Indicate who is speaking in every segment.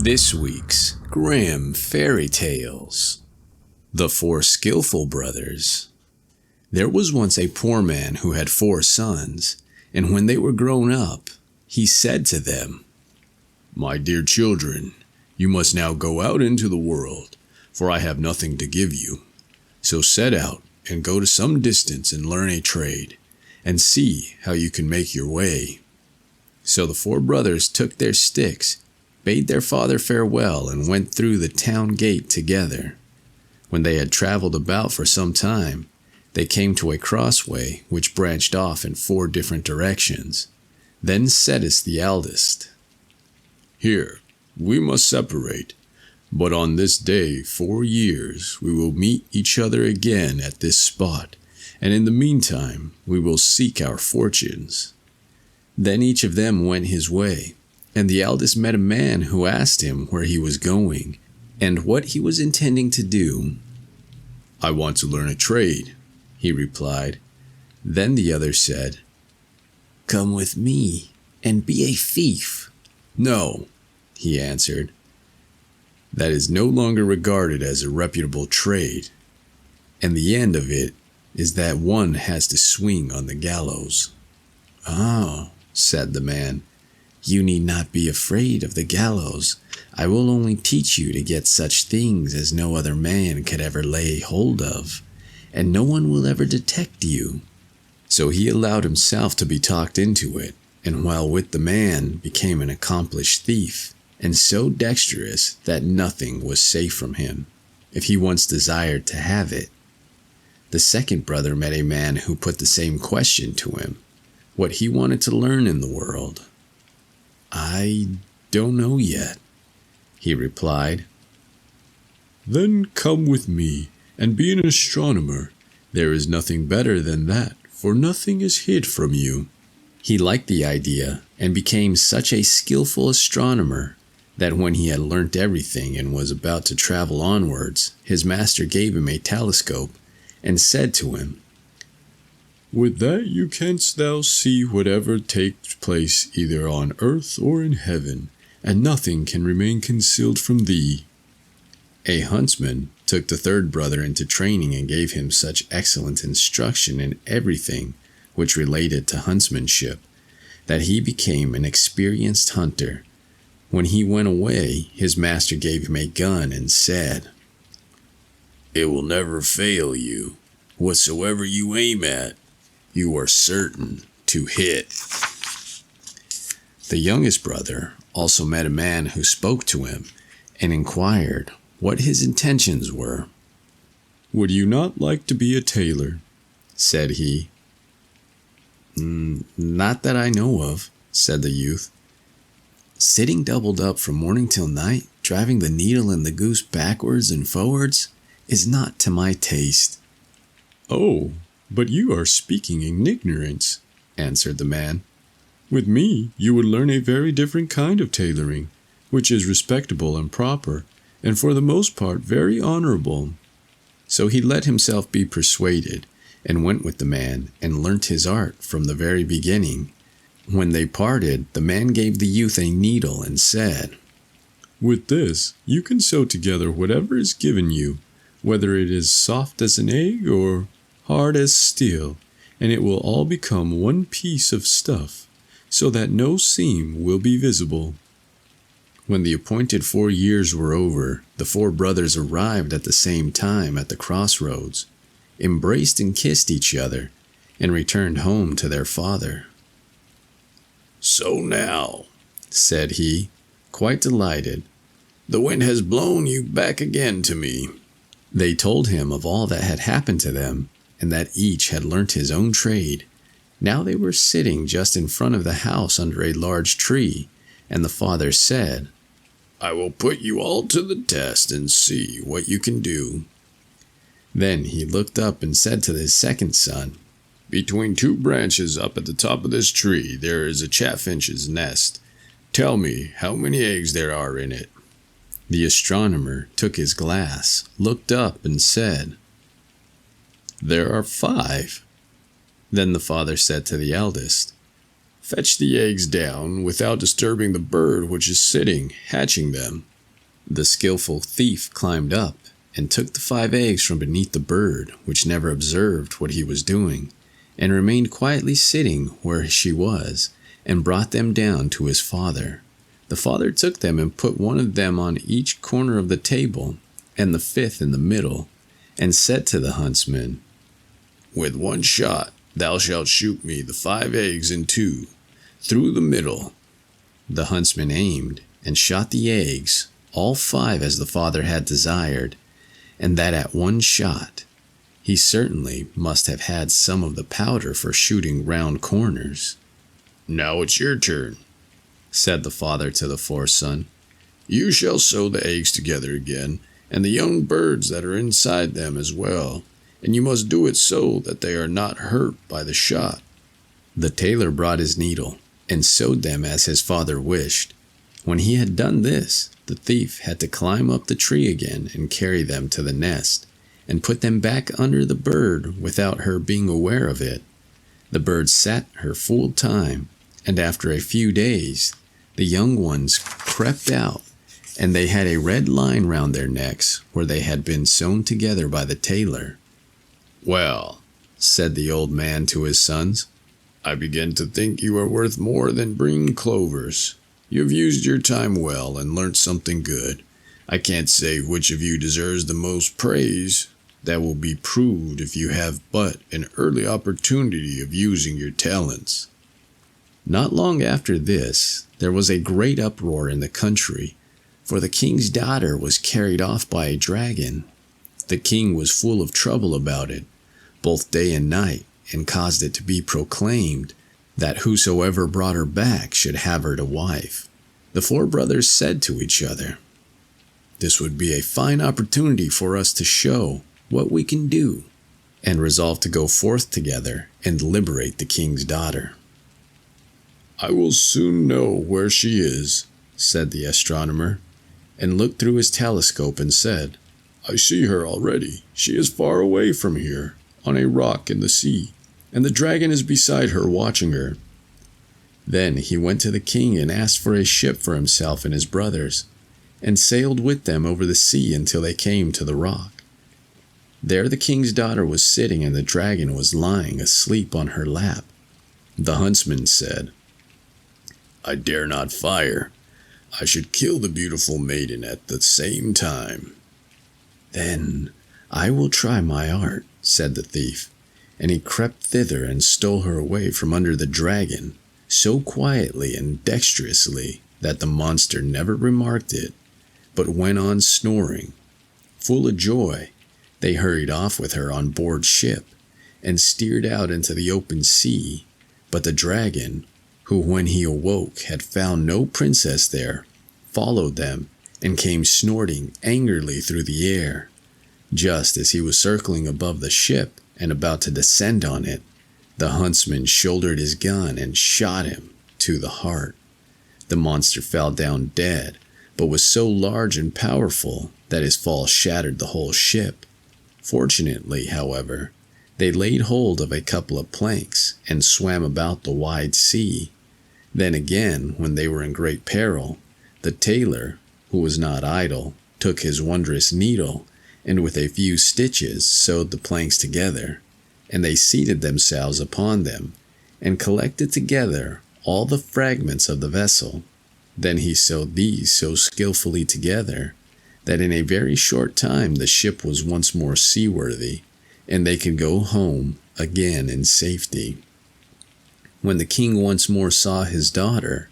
Speaker 1: This week's Grimm Fairy Tales. The Four Skillful Brothers. There was once a poor man who had 4 sons, and when they were grown up, he said to them, "My dear children, you must now go out into the world, for I have nothing to give you. So set out and go to some distance and learn a trade, and see how you can make your way." So the 4 brothers took their sticks, bade their father farewell, and went through the town gate together. When they had traveled about for some time, they came to a crossway which branched off in 4 different directions. Then saidest the eldest, "Here we must separate, but on this day 4 years we will meet each other again at this spot, and in the meantime we will seek our fortunes." Then each of them went his way, and the eldest met a man who asked him where he was going, and what he was intending to do. "I want to learn a trade," he replied. Then the other said, "Come with me, and be a thief." "No," he answered. "That is no longer regarded as a reputable trade, and the end of it is that one has to swing on the gallows." "Oh," said the man, "you need not be afraid of the gallows. I will only teach you to get such things as no other man could ever lay hold of, and no one will ever detect you." So he allowed himself to be talked into it, and while with the man became an accomplished thief, and so dexterous that nothing was safe from him, if he once desired to have it. The second brother met a man who put the same question to him, what he wanted to learn in the world. "I don't know yet," he replied. "Then come with me and be an astronomer. There is nothing better than that, for nothing is hid from you." He liked the idea and became such a skillful astronomer that when he had learnt everything and was about to travel onwards, his master gave him a telescope and said to him, "With that you canst thou see whatever takes place either on earth or in heaven, and nothing can remain concealed from thee." A huntsman took the third brother into training and gave him such excellent instruction in everything which related to huntsmanship, that he became an experienced hunter. When he went away, his master gave him a gun and said, "It will never fail you. Whatsoever you aim at, you are certain to hit." The youngest brother also met a man who spoke to him and inquired what his intentions were. "Would you not like to be a tailor?" said he. "Not that I know of," said the youth. "Sitting doubled up from morning till night, driving the needle and the goose backwards and forwards, is not to my taste." "Oh, but you are speaking in ignorance," answered the man. "With me you would learn a very different kind of tailoring, which is respectable and proper, and for the most part very honorable." So he let himself be persuaded, and went with the man, and learnt his art from the very beginning. When they parted, the man gave the youth a needle and said, "With this you can sew together whatever is given you, whether it is soft as an egg or hard as steel, and it will all become one piece of stuff, so that no seam will be visible." When the appointed 4 years were over, the 4 brothers arrived at the same time at the crossroads, embraced and kissed each other, and returned home to their father. "So now," said he, quite delighted, "the wind has blown you back again to me." They told him of all that had happened to them, and that each had learnt his own trade. Now they were sitting just in front of the house under a large tree, and the father said, "I will put you all to the test and see what you can do." Then he looked up and said to his second son, "Between 2 branches up at the top of this tree there is a chaffinch's nest. Tell me how many eggs there are in it." The astronomer took his glass, looked up, and said, "There are 5. Then the father said to the eldest, "Fetch the eggs down without disturbing the bird which is sitting, hatching them, The skillful thief climbed up and took the 5 eggs from beneath the bird, which never observed what he was doing, and remained quietly sitting where she was, and brought them down to his father. The father took them and put one of them on each corner of the table, and the 5th in the middle, and said to the huntsman, "With one shot thou shalt shoot me the 5 eggs in 2, through the middle." The huntsman aimed, and shot the eggs, all 5 as the father had desired, and that at one shot. He certainly must have had some of the powder for shooting round corners. "Now it's your turn," said the father to the 4th son. "You shall sew the eggs together again, and the young birds that are inside them as well, and you must do it so that they are not hurt by the shot." The tailor brought his needle, and sewed them as his father wished. When he had done this, the thief had to climb up the tree again and carry them to the nest, and put them back under the bird without her being aware of it. The bird sat her full time, and after a few days, the young ones crept out, and they had a red line round their necks where they had been sewn together by the tailor. "Well," said the old man to his sons, "I begin to think you are worth more than green clovers. You have used your time well and learnt something good. I can't say which of you deserves the most praise. That will be proved if you have but an early opportunity of using your talents." Not long after this, there was a great uproar in the country, for the king's daughter was carried off by a dragon. The king was full of trouble about it, both day and night, and caused it to be proclaimed that whosoever brought her back should have her to wife. The 4 brothers said to each other, "This would be a fine opportunity for us to show what we can do," and resolved to go forth together and liberate the king's daughter. "I will soon know where she is," said the astronomer, and looked through his telescope and said, "I see her already. She is far away from here, on a rock in the sea, and the dragon is beside her watching her." Then he went to the king and asked for a ship for himself and his brothers, and sailed with them over the sea until they came to the rock. There the king's daughter was sitting, and the dragon was lying asleep on her lap. The huntsman said, "I dare not fire. I should kill the beautiful maiden at the same time." "Then I will try my art," said the thief, and he crept thither and stole her away from under the dragon, so quietly and dexterously that the monster never remarked it, but went on snoring. Full of joy, they hurried off with her on board ship, and steered out into the open sea. But the dragon, who when he awoke had found no princess there, followed them, and came snorting angrily through the air. Just as he was circling above the ship and about to descend on it, the huntsman shouldered his gun and shot him to the heart. The monster fell down dead, but was so large and powerful that his fall shattered the whole ship. Fortunately, however, they laid hold of a couple of planks and swam about the wide sea. Then again, when they were in great peril, the tailor, who was not idle, took his wondrous needle, and with a few stitches sewed the planks together, and they seated themselves upon them, and collected together all the fragments of the vessel. Then he sewed these so skillfully together, that in a very short time the ship was once more seaworthy, and they could go home again in safety. When the king once more saw his daughter,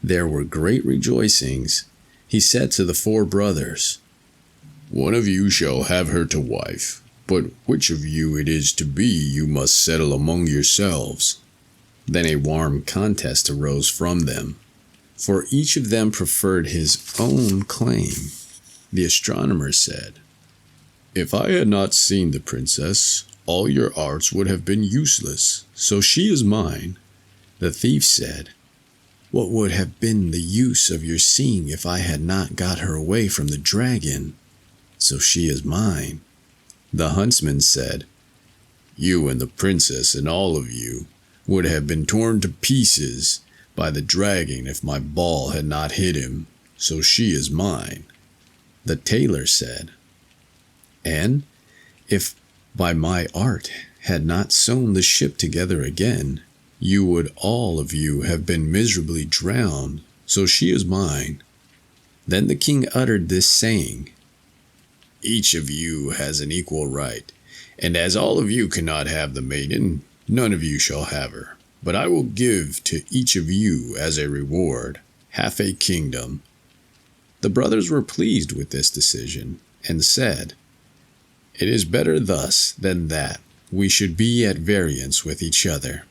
Speaker 1: there were great rejoicings. He said to the 4 brothers, "One of you shall have her to wife, but which of you it is to be you must settle among yourselves." Then a warm contest arose from them, for each of them preferred his own claim. The astronomer said, "If I had not seen the princess, all your arts would have been useless, so she is mine." The thief said, "What would have been the use of your seeing if I had not got her away from the dragon? So she is mine." The huntsman said, "You and the princess and all of you would have been torn to pieces by the dragon if my ball had not hit him, so she is mine." The tailor said, "And if by my art had not sewn the ship together again, you would all of you have been miserably drowned, so she is mine." Then the king uttered this saying, "Each of you has an equal right, and as all of you cannot have the maiden, none of you shall have her. But I will give to each of you as a reward half a kingdom." The brothers were pleased with this decision, and said, "It is better thus than that we should be at variance with each other."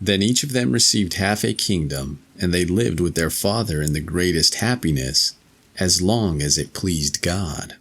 Speaker 1: Then each of them received half a kingdom, and they lived with their father in the greatest happiness, as long as it pleased God.